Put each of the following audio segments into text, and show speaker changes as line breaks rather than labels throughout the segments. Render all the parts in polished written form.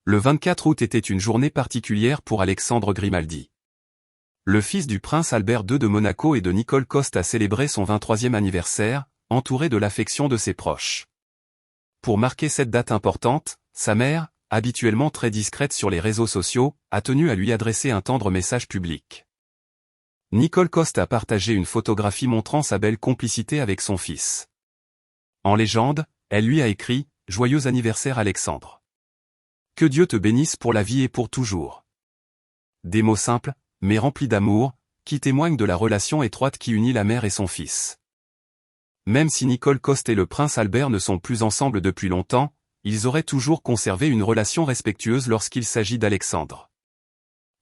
Le 24 août était une journée particulière pour Alexandre Grimaldi. Le fils du prince Albert II de Monaco et de Nicole Coste a célébré son 23e anniversaire, entouré de l'affection de ses proches. Pour marquer cette date importante, sa mère, habituellement très discrète sur les réseaux sociaux, a tenu à lui adresser un tendre message public. Nicole Coste a partagé une photographie montrant sa belle complicité avec son fils. En légende, elle lui a écrit « Joyeux anniversaire Alexandre. Que Dieu te bénisse pour la vie et pour toujours. » Des mots simples, mais remplis d'amour, qui témoignent de la relation étroite qui unit la mère et son fils. Même si Nicole Coste et le prince Albert ne sont plus ensemble depuis longtemps, ils auraient toujours conservé une relation respectueuse lorsqu'il s'agit d'Alexandre.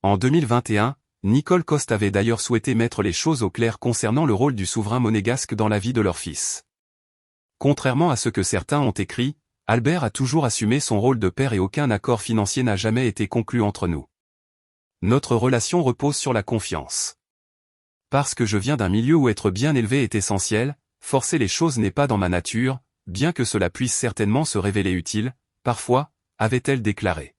En 2021, Nicole Coste avait d'ailleurs souhaité mettre les choses au clair concernant le rôle du souverain monégasque dans la vie de leur fils. Contrairement à ce que certains ont écrit, Albert a toujours assumé son rôle de père et aucun accord financier n'a jamais été conclu entre nous. Notre relation repose sur la confiance. Parce que je viens d'un milieu où être bien élevé est essentiel, forcer les choses n'est pas dans ma nature, bien que cela puisse certainement se révéler utile, parfois, avait-elle déclaré.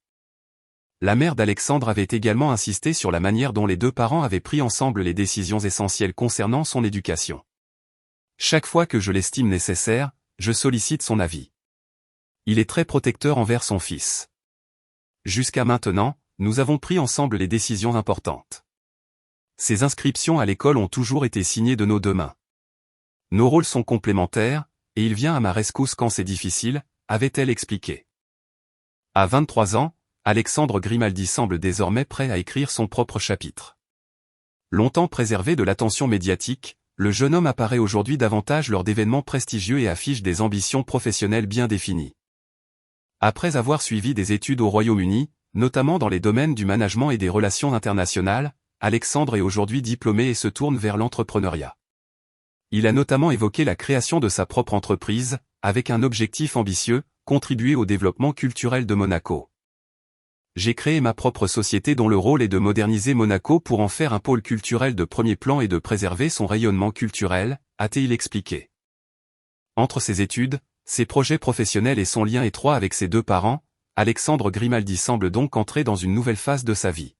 La mère d'Alexandre avait également insisté sur la manière dont les deux parents avaient pris ensemble les décisions essentielles concernant son éducation. Chaque fois que je l'estime nécessaire, je sollicite son avis. Il est très protecteur envers son fils. Jusqu'à maintenant, nous avons pris ensemble les décisions importantes. Ses inscriptions à l'école ont toujours été signées de nos deux mains. Nos rôles sont complémentaires, et il vient à ma rescousse quand c'est difficile, avait-elle expliqué. À 23 ans, Alexandre Grimaldi semble désormais prêt à écrire son propre chapitre. Longtemps préservé de l'attention médiatique, le jeune homme apparaît aujourd'hui davantage lors d'événements prestigieux et affiche des ambitions professionnelles bien définies. Après avoir suivi des études au Royaume-Uni, notamment dans les domaines du management et des relations internationales, Alexandre est aujourd'hui diplômé et se tourne vers l'entrepreneuriat. Il a notamment évoqué la création de sa propre entreprise, avec un objectif ambitieux, contribuer au développement culturel de Monaco. J'ai créé ma propre société dont le rôle est de moderniser Monaco pour en faire un pôle culturel de premier plan et de préserver son rayonnement culturel, a-t-il expliqué. Entre ses études, ses projets professionnels et son lien étroit avec ses deux parents, Alexandre Grimaldi semble donc entrer dans une nouvelle phase de sa vie.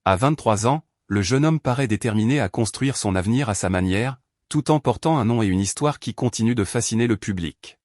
À 23 ans, le jeune homme paraît déterminé à construire son avenir à sa manière, tout en portant un nom et une histoire qui continuent de fasciner le public.